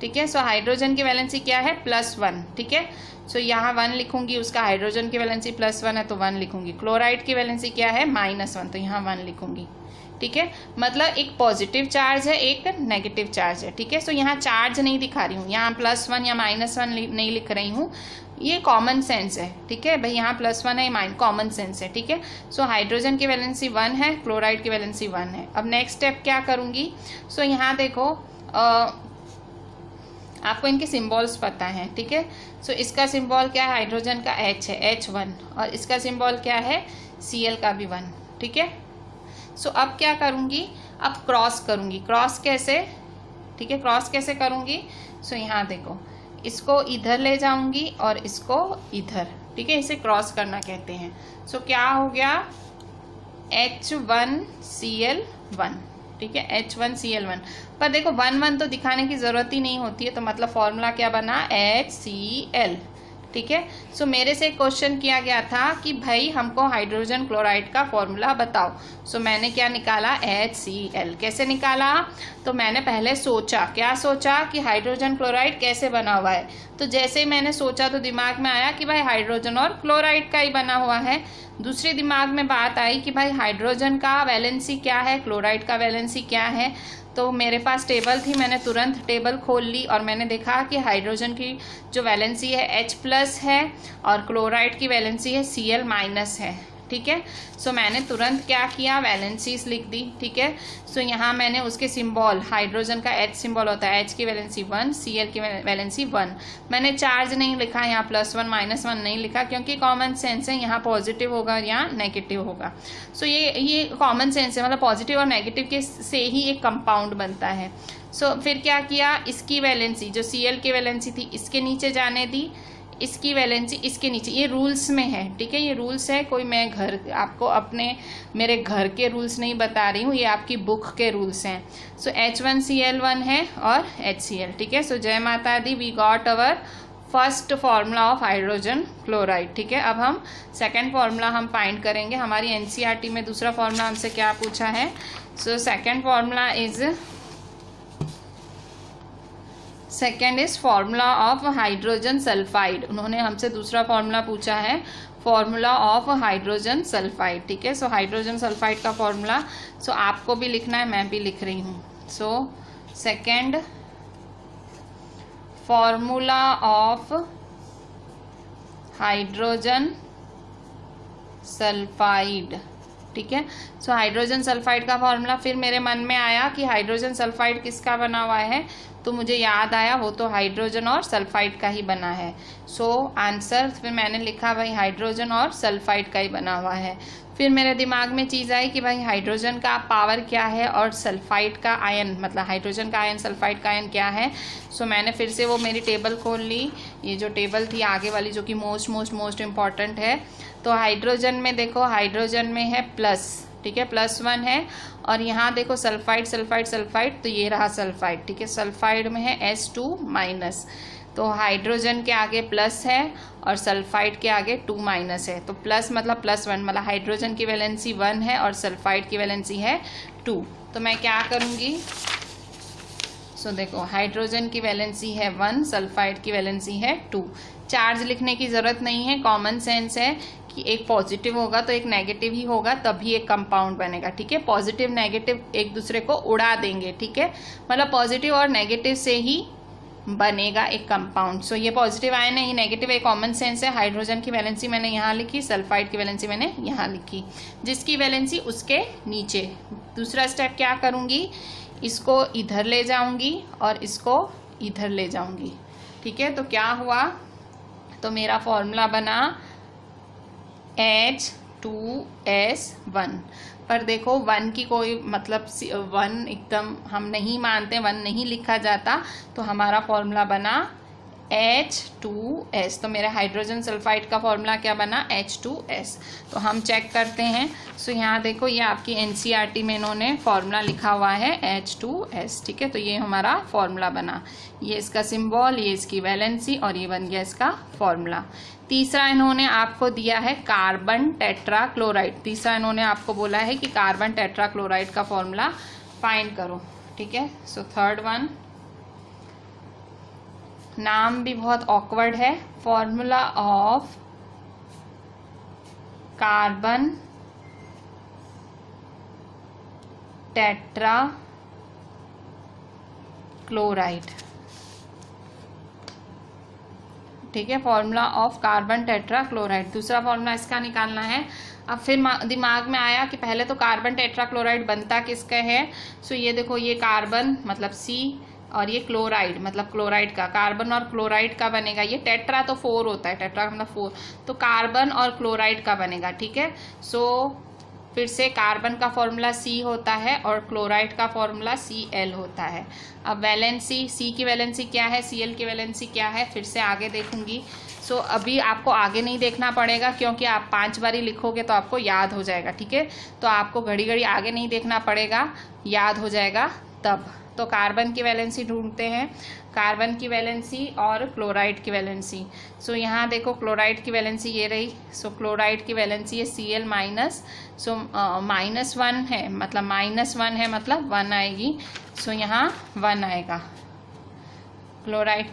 ठीक है। सो हाइड्रोजन की वैलेंसी क्या है, +1, ठीक है। सो यहाँ 1 लिखूंगी, उसका हाइड्रोजन की वैलेंसी +1 है तो 1 लिखूंगी। क्लोराइड की वैलेंसी क्या है, -1, तो यहाँ 1 लिखूंगी, ठीक है। मतलब एक पॉजिटिव चार्ज है, एक नेगेटिव चार्ज है, ठीक है। सो यहाँ चार्ज नहीं दिखा रही हूँ, यहाँ +1 या -1 नहीं लिख रही हूँ, ये कॉमन सेंस है, ठीक है भाई। यहाँ +1 है, कॉमन सेंस है, ठीक है। सो हाइड्रोजन की वैलेंसी 1 है, क्लोराइड की वैलेंसी 1 है। अब नेक्स्ट स्टेप क्या करूँगी, सो यहाँ देखो आपको इनके सिंबल्स पता है, ठीक है। सो इसका सिंबल क्या है, हाइड्रोजन का H है, H1, और इसका सिंबल क्या है, Cl का भी 1, ठीक है। सो अब क्या करूँगी, अब क्रॉस करूँगी। क्रॉस कैसे, ठीक है, क्रॉस कैसे करूँगी, सो यहाँ देखो इसको इधर ले जाऊंगी और इसको इधर, ठीक है, इसे क्रॉस करना कहते हैं। सो क्या हो गया, H1Cl1, ठीक है, H1Cl1। पर देखो 1 तो दिखाने की जरूरत ही नहीं होती है, तो मतलब फॉर्मूला क्या बना, HCl, ठीक है। सो मेरे से क्वेश्चन किया गया था कि भाई हमको हाइड्रोजन क्लोराइड का फॉर्मूला बताओ। सो मैंने क्या निकाला, HCl। कैसे निकाला, तो मैंने पहले सोचा, क्या सोचा कि हाइड्रोजन क्लोराइड कैसे बना हुआ है। तो जैसे ही मैंने सोचा तो दिमाग में आया कि भाई हाइड्रोजन और क्लोराइड का ही बना हुआ है। दूसरे दिमाग में बात आई कि भाई हाइड्रोजन का वैलेंसी क्या है, क्लोराइड का वैलेंसी क्या है। तो मेरे पास टेबल थी, मैंने तुरंत टेबल खोल ली और मैंने देखा कि हाइड्रोजन की जो वैलेंसी है H+ है और क्लोराइड की वैलेंसी है Cl- है, ठीक है। सो मैंने तुरंत क्या किया, वैलेंसीज लिख दी, ठीक है। सो यहाँ मैंने उसके सिंबल, हाइड्रोजन का H सिंबल होता है, H की वैलेंसी 1, Cl की वैलेंसी 1। मैंने चार्ज नहीं लिखा यहाँ, +1 -1 नहीं लिखा, क्योंकि कॉमन सेंस है, यहाँ पॉजिटिव होगा यहाँ नेगेटिव होगा। सो ये कॉमन सेंस है, मतलब पॉजिटिव और नेगेटिव के से ही एक कंपाउंड बनता है। सो फिर क्या किया, इसकी वैलेंसी जो Cl की वैलेंसी थी इसके नीचे जाने दी, इसकी वैलेंसी इसके नीचे, ये रूल्स में है, ठीक है, ये रूल्स है। कोई मैं आपको मेरे घर के रूल्स नहीं बता रही हूँ, ये आपकी बुक के रूल्स हैं। सो H1Cl1 है और HCl, ठीक है। सो जय माता दी, we got our first formula of hydrogen chloride. ठीक है, अब हम सेकेंड फॉर्मूला हम फाइंड करेंगे। हमारी एनसीईआरटी में दूसरा फॉर्मूला हमसे क्या पूछा है? So second is formula of hydrogen sulphide. उन्होंने हमसे दूसरा फॉर्मूला पूछा है, फॉर्मूला ऑफ हाइड्रोजन सल्फाइड। ठीक है, सो हाइड्रोजन सल्फाइड का फॉर्मूला सो आपको भी लिखना है, मैं भी लिख रही हूँ। So second formula of hydrogen sulphide. ठीक है, सो हाइड्रोजन सल्फाइड का फॉर्मूला, फिर मेरे मन में आया कि हाइड्रोजन सल्फाइड किसका बना हुआ है, तो मुझे याद आया वो तो हाइड्रोजन और सल्फाइड का ही बना है। सो आंसर फिर मैंने लिखा भाई हाइड्रोजन और सल्फाइड का ही बना हुआ है। फिर मेरे दिमाग में चीज़ आई कि भाई हाइड्रोजन का पावर क्या है और सल्फाइड का आयन, मतलब हाइड्रोजन का आयन सल्फाइड का आयन क्या है। सो मैंने फिर से वो मेरी टेबल खोल ली, ये जो टेबल थी आगे वाली जो कि मोस्ट इम्पॉर्टेंट है। तो हाइड्रोजन में देखो, हाइड्रोजन में है प्लस, ठीक है, +1 है, और यहाँ देखो सल्फाइड सल्फाइड सल्फाइड, तो ये रहा सल्फाइड। ठीक है, सल्फाइड में है S2-, तो हाइड्रोजन के आगे प्लस है और सल्फाइड के आगे 2- है, तो प्लस मतलब +1, मतलब हाइड्रोजन की वैलेंसी 1 है और सल्फाइड की वैलेंसी है 2। तो मैं क्या करूँगी, सो देखो हाइड्रोजन की वैलेंसी है 1, सल्फाइड की वैलेंसी है 2। चार्ज लिखने की ज़रूरत नहीं है, कॉमन सेंस है कि एक पॉजिटिव होगा तो एक नेगेटिव ही होगा, तभी एक कंपाउंड बनेगा। ठीक है, पॉजिटिव नेगेटिव एक दूसरे को उड़ा देंगे। ठीक है, मतलब पॉजिटिव और नेगेटिव से ही बनेगा एक कंपाउंड। सो ये पॉजिटिव आयन है, ये नेगेटिव है, कॉमन सेंस है। हाइड्रोजन की वैलेंसी मैंने यहाँ लिखी, सल्फाइड की वैलेंसी मैंने यहाँ लिखी, जिसकी वैलेंसी उसके नीचे। दूसरा स्टेप क्या करूँगी, इसको इधर ले जाऊँगी और इसको इधर ले जाऊँगी। ठीक है, तो क्या हुआ, तो मेरा फॉर्मूला बना H2S1। पर देखो 1 की कोई मतलब 1 एकदम हम नहीं मानते, 1 नहीं लिखा जाता, तो हमारा फॉर्मूला बना H2S। तो मेरा हाइड्रोजन सल्फाइड का फॉर्मूला क्या बना, H2S। तो हम चेक करते हैं। सो यहाँ देखो, ये आपकी एनसीईआरटी में इन्होंने फॉर्मूला लिखा हुआ है H2S। ठीक है, तो ये हमारा फॉर्मूला बना, ये इसका सिंबल, ये इसकी वैलेंसी, और ये बन गया इसका फॉर्मूला। तीसरा इन्होंने आपको दिया है कार्बन टेट्राक्लोराइड। तीसरा इन्होंने आपको बोला है कि कार्बन टेट्राक्लोराइड का फॉर्मूला फाइंड करो। ठीक है, सो थर्ड वन, नाम भी बहुत ऑकवर्ड है, फॉर्मूला ऑफ कार्बन टेट्राक्लोराइड। ठीक है, फॉर्मूला ऑफ कार्बन टेट्राक्लोराइड, दूसरा फॉर्मूला इसका निकालना है। अब फिर दिमाग में आया कि पहले तो कार्बन टेट्राक्लोराइड बनता किसका है। सो ये देखो, ये कार्बन मतलब C और ये क्लोराइड मतलब क्लोराइड का, कार्बन और क्लोराइड का बनेगा। ये टेट्रा तो 4 होता है, टेट्रा मतलब 4, तो कार्बन और क्लोराइड का बनेगा। ठीक है, सो फिर से कार्बन का फॉर्मूला C होता है और क्लोराइड का फॉर्मूला Cl होता है। अब वैलेंसी, C की वैलेंसी क्या है, Cl की वैलेंसी क्या है, फिर से आगे देखूंगी। सो अभी आपको आगे नहीं देखना पड़ेगा, क्योंकि आप 5 बारी लिखोगे तो आपको याद हो जाएगा। ठीक है, तो आपको घड़ी घड़ी आगे नहीं देखना पड़ेगा, याद हो जाएगा तब। तो कार्बन की वैलेंसी ढूंढते हैं, कार्बन की वैलेंसी और क्लोराइड की वैलेंसी। सो यहाँ देखो, क्लोराइड की वैलेंसी ये रही। सो क्लोराइड की वैलेंसी है Cl-, सो -1 है, मतलब -1 है, मतलब 1 आएगी। सो यहाँ 1 आएगा। क्लोराइड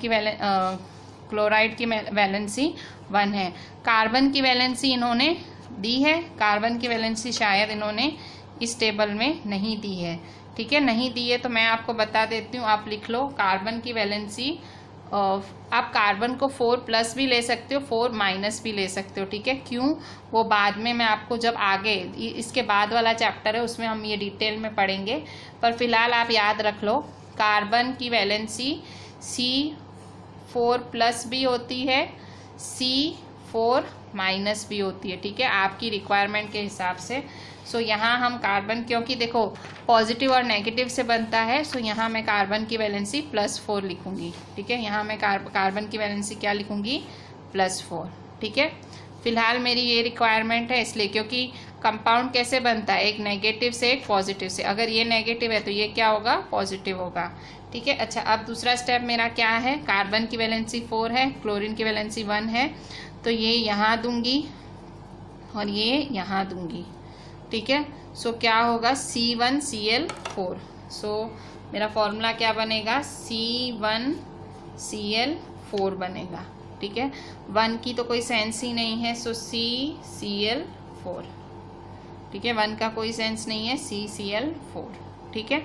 की वैलेंसी 1 है। कार्बन की वैलेंसी इन्होंने दी है, कार्बन की वैलेंसी शायद इन्होंने इस टेबल में नहीं दी है। ठीक है, नहीं दी है तो मैं आपको बता देती हूँ, आप लिख लो कार्बन की वैलेंसी। आप कार्बन को 4+ भी ले सकते हो, 4- भी ले सकते हो। ठीक है, क्यों, वो बाद में मैं आपको जब आगे इसके बाद वाला चैप्टर है उसमें हम ये डिटेल में पढ़ेंगे। पर फिलहाल आप याद रख लो, कार्बन की वैलेंसी C4+ भी होती है, C4- भी होती है। ठीक है, आपकी रिक्वायरमेंट के हिसाब से। सो यहाँ हम कार्बन, क्योंकि देखो पॉजिटिव और नेगेटिव से बनता है, सो यहाँ मैं कार्बन की वैलेंसी +4 लिखूंगी। ठीक है, यहाँ मैं कार्बन की वैलेंसी क्या लिखूंगी, +4। ठीक है, फिलहाल मेरी ये रिक्वायरमेंट है, इसलिए क्योंकि कंपाउंड कैसे बनता है, एक नेगेटिव से एक पॉजिटिव से। अगर ये नेगेटिव है तो ये क्या होगा, पॉजिटिव होगा। ठीक है। अच्छा, अब दूसरा स्टेप मेरा क्या है, कार्बन की वैलेंसी 4 है, क्लोरीन की वैलेंसी 1 है, तो ये यहाँ दूंगी और ये यहाँ दूंगी। ठीक है। सो क्या होगा, C1Cl4। सो मेरा फॉर्मूला क्या बनेगा, C1Cl4 बनेगा। ठीक है। 1 की तो कोई सेंस ही नहीं है, सो CCl4। ठीक है, 1 का कोई सेंस नहीं है, CCl4। ठीक है।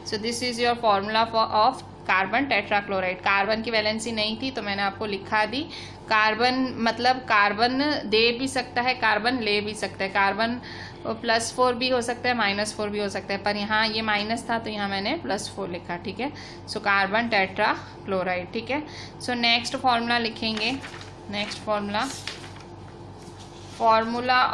So this is your formula of carbon tetrachloride. Carbon की वैलेंसी नहीं थी तो मैंने आपको लिखा दी। कार्बन मतलब कार्बन दे भी सकता है, कार्बन ले भी सकता है, कार्बन +4 भी हो सकता है, -4 भी हो सकता है, पर यहाँ ये माइनस था तो यहाँ मैंने +4 लिखा। ठीक है। So carbon tetrachloride. ठीक है। सो नेक्स्ट फॉर्मूला लिखेंगे। Next formula, formula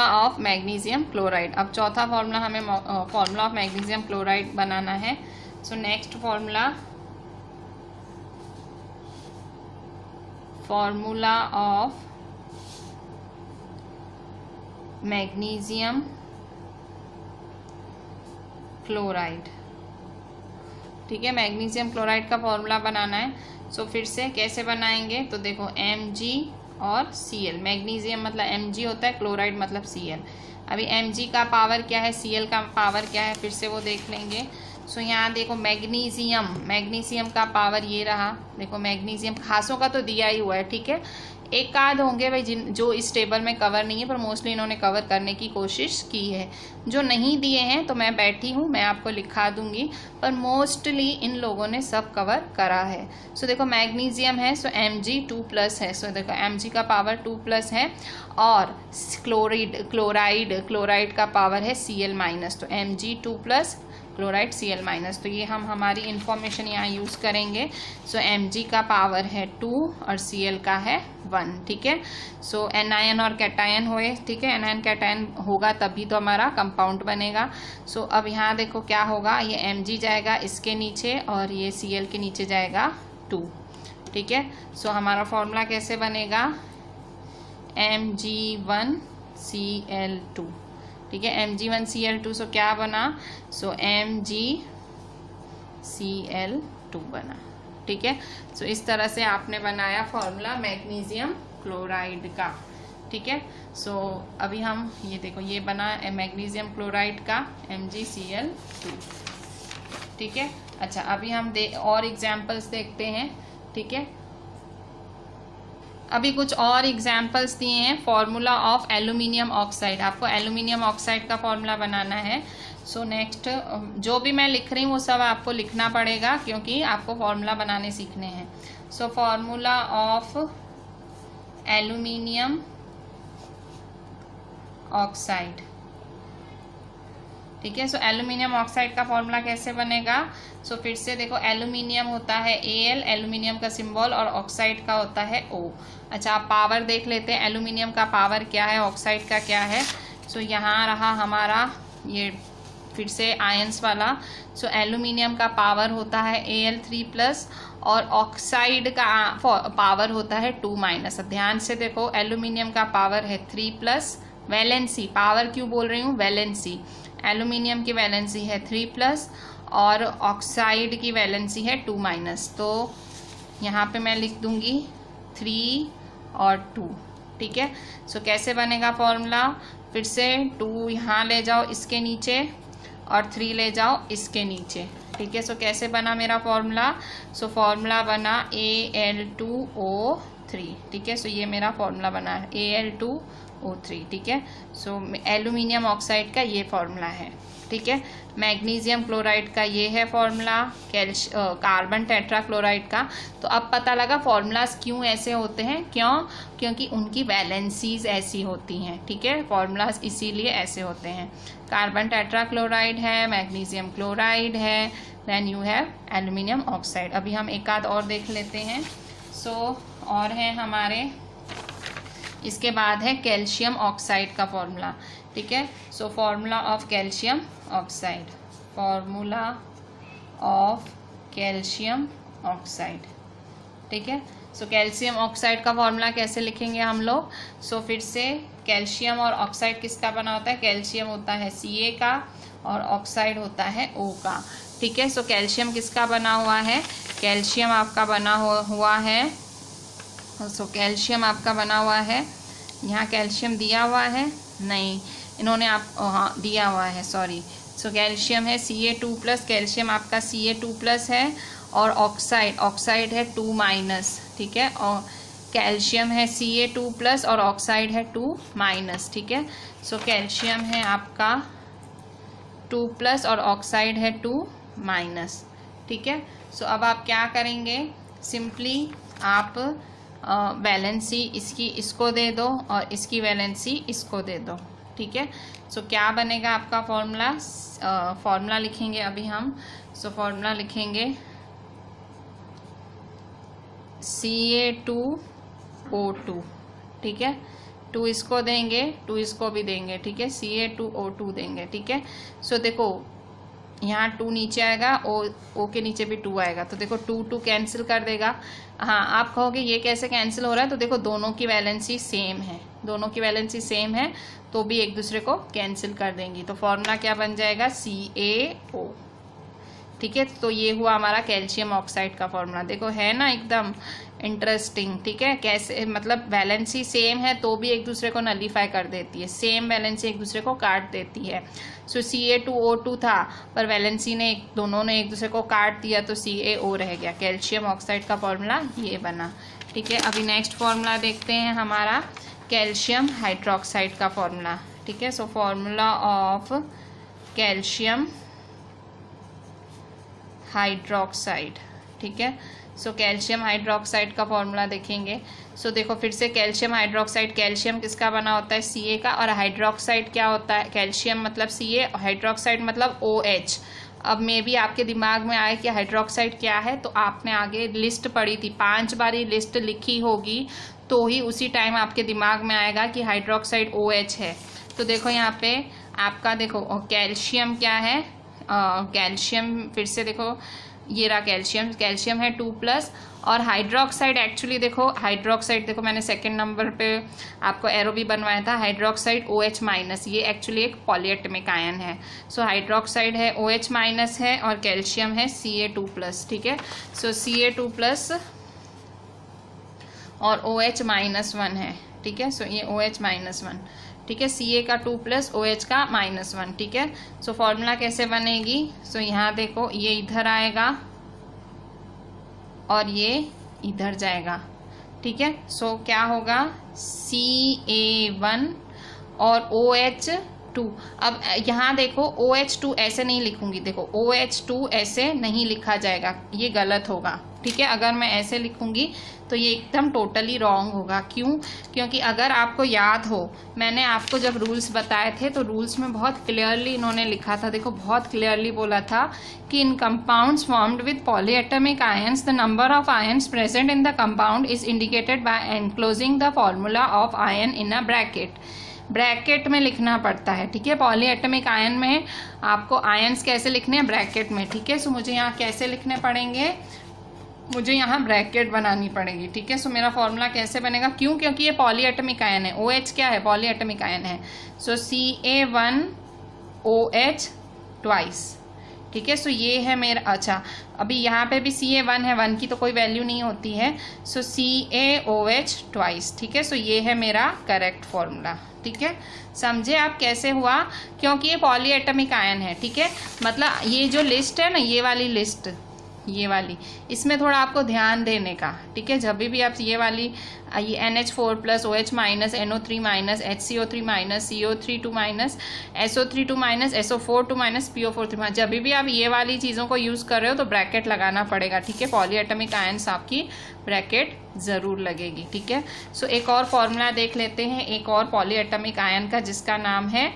of magnesium chloride. अब चौथा फॉर्मूला हमें फॉर्मूला ऑफ मैग्नीशियम क्लोराइड बनाना है। So next formula of magnesium chloride. ठीक है, मैग्नीशियम क्लोराइड का फॉर्मूला बनाना है। सो फिर से कैसे बनाएंगे, तो देखो Mg और Cl। मैग्नीशियम मतलब Mg होता है, क्लोराइड मतलब Cl। अभी Mg का पावर क्या है, Cl का पावर क्या है, फिर से वो देख लेंगे। सो यहाँ देखो मैग्नीशियम का पावर ये रहा। देखो मैग्नीशियम खासों का तो दिया ही हुआ है। ठीक है। एक आध होंगे भाई जो इस टेबल में कवर नहीं है, पर मोस्टली इन्होंने कवर करने की कोशिश की है। जो नहीं दिए हैं तो मैं बैठी हूँ, मैं आपको लिखा दूंगी, पर मोस्टली इन लोगों ने सब कवर करा है। सो देखो मैग्नीशियम है, सो Mg2+ है। सो देखो Mg का पावर 2+ है, और क्लोराइड का पावर है Cl-, तो Mg2+, क्लोराइड Cl-। तो ये हम हमारी इंफॉर्मेशन यहाँ यूज़ करेंगे। सो Mg का पावर है 2 और Cl का है 1। ठीक है। सो एनायन और कैटायन हुए। ठीक है, एनायन कैटायन होगा तभी तो हमारा कंपाउंड बनेगा। सो अब यहाँ देखो क्या होगा, ये Mg जाएगा इसके नीचे और ये Cl के नीचे जाएगा 2। ठीक है। सो हमारा फॉर्मूला कैसे बनेगा, Mg1Cl2। ठीक है, Mg1Cl2। सो क्या बना, सो MgCl2 बना। ठीक है। सो इस तरह से आपने बनाया फॉर्मूला मैग्नीशियम क्लोराइड का। ठीक है। सो अभी हम ये देखो ये बना मैग्नीशियम क्लोराइड का MgCl2। ठीक है। अच्छा, अभी हम और एग्जाम्पल्स देखते हैं। ठीक है, अभी कुछ और एग्जाम्पल्स दिए हैं। फॉर्मूला ऑफ एल्यूमिनियम ऑक्साइड, आपको एल्यूमिनियम ऑक्साइड का फॉर्मूला बनाना है। सो नेक्स्ट जो भी मैं लिख रही हूँ वो सब आपको लिखना पड़ेगा, क्योंकि आपको फॉर्मूला बनाने सीखने हैं। So formula of aluminium oxide. ठीक है। सो एल्यूमिनियम ऑक्साइड का फॉर्मूला कैसे बनेगा, सो फिर से देखो एल्यूमिनियम होता है Al, एल्यूमिनियम का सिंबल, और ऑक्साइड का होता है O। अच्छा, आप पावर देख लेते हैं, एल्यूमिनियम का पावर क्या है, ऑक्साइड का क्या है। सो यहाँ रहा हमारा ये फिर से आयंस वाला। सो एल्यूमिनियम का पावर होता है Al3+, और ऑक्साइड का पावर होता है 2-। अब ध्यान से देखो, एल्यूमिनियम का पावर है 3+, वैलेंसी, पावर क्यों बोल रही हूँ, वैलेंसी, एल्यूमिनियम की वैलेंसी है 3+, और ऑक्साइड की वैलेंसी है 2-। तो यहाँ पे मैं लिख दूंगी 3 और 2। ठीक है। सो कैसे बनेगा फॉर्मूला, फिर से 2 यहाँ ले जाओ इसके नीचे और 3 ले जाओ इसके नीचे। ठीक है। सो कैसे बना मेरा फॉर्मूला, सो फॉर्मूला बना Al2O3। ठीक है। सो ये मेरा फॉर्मूला बना है Al2O3। ठीक है। सो एल्यूमिनियम ऑक्साइड का ये फॉर्मूला है। ठीक है। मैग्नीशियम क्लोराइड का ये है फॉर्मूला, कार्बन टेट्राक्लोराइड का। तो अब पता लगा फॉर्मूलाज क्यों ऐसे होते हैं, क्योंकि उनकी वैलेंसीज ऐसी होती हैं। ठीक है, फॉर्मूलाज इसीलिए ऐसे होते हैं। कार्बन टेट्राक्लोराइड है, मैग्नीशियम क्लोराइड है, then you have aluminium oxide. अभी हम एक आध और देख लेते हैं। सो और है हमारे, इसके बाद है कैल्शियम ऑक्साइड का फॉर्मूला। ठीक है। So formula of calcium oxide, formula of calcium oxide. ठीक है। सो कैल्शियम ऑक्साइड का फॉर्मूला कैसे लिखेंगे हम लोग? सो फिर से कैल्शियम और ऑक्साइड किसका बना होता है? कैल्शियम होता है Ca का और ऑक्साइड होता है O का, ठीक है। सो कैल्शियम किसका बना हुआ है? कैल्शियम आपका बना हुआ है, सो कैल्शियम आपका बना हुआ है, यहाँ कैल्शियम दिया हुआ है नहीं, इन्होंने हाँ दिया हुआ है, सॉरी। सो कैल्शियम है Ca2+, कैल्शियम आपका Ca2+ है, और ऑक्साइड है 2-, ठीक है। और कैल्शियम है Ca2+ और ऑक्साइड है 2-, ठीक है। सो कैल्शियम है आपका 2+ और ऑक्साइड है 2-, ठीक है। सो अब आप क्या करेंगे? सिंपली आप वैलेंसी इसको दे दो और इसकी वैलेंसी इसको दे दो, ठीक है। सो क्या बनेगा आपका फॉर्मूला लिखेंगे अभी हम। सो फॉर्मूला लिखेंगे Ca2O2, ठीक है। 2 इसको देंगे, 2 इसको भी देंगे, ठीक है। Ca2O2 देंगे, ठीक है। सो देखो यहाँ 2 नीचे आएगा, O के नीचे भी 2 आएगा, तो देखो 2 कैंसिल कर देगा। हाँ, आप कहोगे ये कैसे कैंसिल हो रहा है? तो देखो दोनों की वैलेंसी सेम है, दोनों की वैलेंसी सेम है तो भी एक दूसरे को कैंसिल कर देंगी। तो फॉर्मूला क्या बन जाएगा? CaO, ठीक है। तो ये हुआ हमारा कैल्शियम ऑक्साइड का फॉर्मूला। देखो है ना एकदम इंटरेस्टिंग, ठीक है। कैसे मतलब वैलेंसी सेम है तो भी एक दूसरे को नलीफाई कर देती है, सेम वैलेंसी एक दूसरे को काट देती है। सो Ca2O2 था पर वैलेंसी ने दोनों ने एक दूसरे को काट दिया तो CaO रह गया। कैल्शियम ऑक्साइड का फॉर्मूला ये बना, ठीक है। अभी नेक्स्ट फॉर्मूला देखते हैं हमारा कैल्शियम हाइड्रोक्साइड का फॉर्मूला, ठीक है। So formula of calcium hydroxide, ठीक है। सो कैल्शियम हाइड्रोक्साइड का फॉर्मूला देखेंगे। सो देखो फिर से कैल्शियम हाइड्रोक्साइड, कैल्शियम किसका बना होता है? Ca का, और हाइड्रोक्साइड क्या होता है? कैल्शियम मतलब Ca, हाइड्रोक्साइड मतलब OH। अब मे भी आपके दिमाग में आए कि हाइड्रोक्साइड क्या है, तो आपने आगे लिस्ट पढ़ी थी, 5 बारी लिस्ट लिखी होगी तो ही उसी टाइम आपके दिमाग में आएगा कि हाइड्रोक्साइड OH है। तो देखो यहाँ पे आपका देखो कैल्शियम क्या है? कैल्शियम फिर से देखो ये रहा कैल्शियम है 2+, और हाइड्रोक्साइड एक्चुअली देखो हाइड्रोक्साइड देखो मैंने सेकंड नंबर पे आपको एरो भी बनवाया था, हाइड्रोक्साइड OH-, ये एक्चुअली एक पॉलीएटमिक आयन है। सो हाइड्रोक्साइड है OH- है और कैल्शियम है Ca2+, ठीक है। सो Ca2+ और OH-1 है, ठीक है। सो ये OH-1, ठीक है। Ca का 2+ OH का -1, ठीक है। सो फॉर्मूला कैसे बनेगी? सो यहाँ देखो ये इधर आएगा और ये इधर जाएगा, ठीक है। सो क्या होगा? Ca1 और OH2। अब यहाँ देखो OH2 ऐसे नहीं लिखूंगी, देखो OH2 ऐसे नहीं लिखा जाएगा, ये गलत होगा, ठीक है। अगर मैं ऐसे लिखूंगी तो ये एकदम टोटली रॉन्ग होगा। क्यों? क्योंकि अगर आपको याद हो मैंने आपको जब रूल्स बताए थे तो रूल्स में बहुत क्लियरली इन्होंने लिखा था, देखो बहुत क्लियरली बोला था कि in compounds formed with polyatomic ions the number of ions present in the compound is indicated by enclosing the formula of ion in a bracket में लिखना पड़ता है, ठीक है। पॉलीएटमिक आयन में आपको आयंस कैसे लिखने हैं? ब्रैकेट में, ठीक है। सो मुझे यहाँ कैसे लिखने पड़ेंगे? मुझे यहाँ ब्रैकेट बनानी पड़ेगी, ठीक है। सो मेरा फॉर्मूला कैसे बनेगा? क्यों? क्योंकि ये पॉलीएटमिक आयन है, OH क्या है? पॉलीएटमिक आयन है। सो Ca1OH ट्वाइस, ठीक है। सो ये है मेरा, अच्छा अभी यहाँ पे भी Ca1 है, 1 की तो कोई वैल्यू नहीं होती है। सो CaOH ट्वाइस, ठीक है। सो ये है मेरा करेक्ट फॉर्मूला, ठीक है। समझे आप कैसे हुआ? क्योंकि ये पॉलीएटमिक आयन है, ठीक है। मतलब ये जो लिस्ट है ना, ये वाली लिस्ट, ये वाली, इसमें थोड़ा आपको ध्यान देने का, ठीक है। जब भी आप ये वाली ये NH4+, OH-, NO3-, HCO3-, CO3-, SO3-, SO4-, PO4-, जब भी आप ये वाली चीज़ों को यूज़ कर रहे हो तो ब्रैकेट लगाना पड़ेगा, ठीक है। पॉलीएटमिक आयन्स आपकी ब्रैकेट ज़रूर लगेगी, ठीक है। सो एक और फॉर्मूला देख लेते हैं, एक और पॉलीएटमिक आयन का, जिसका नाम है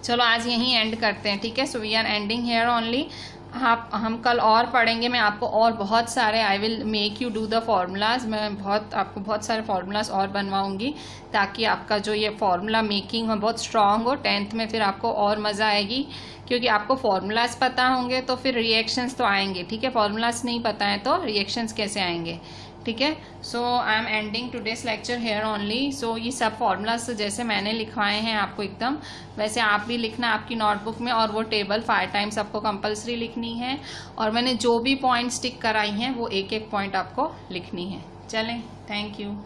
चलो आज यहीं एंड करते हैं, ठीक है। So we are ending here only. हम कल और पढ़ेंगे। मैं आपको और बहुत सारे I will make you do the formulas, मैं आपको बहुत सारे फार्मूलाज और बनवाऊंगी ताकि आपका जो ये फार्मूला मेकिंग हो बहुत स्ट्रांग हो। 10th में फिर आपको और मज़ा आएगी, क्योंकि आपको फार्मूलाज पता होंगे तो फिर रिएक्शंस तो आएंगे। ठीक है, फार्मूलाज नहीं पता है तो रिएक्शंस कैसे आएंगे। ठीक है, so I am ending today's lecture here only. So ये सब फार्मूलाज जैसे मैंने लिखवाए हैं आपको एकदम वैसे आप भी लिखना आपकी नोटबुक में, और वो टेबल 5 टाइम्स आपको कंपलसरी लिखनी है। और मैंने जो भी पॉइंट्स टिक कराई हैं वो एक एक पॉइंट आपको लिखनी है। चलें, थैंक यू।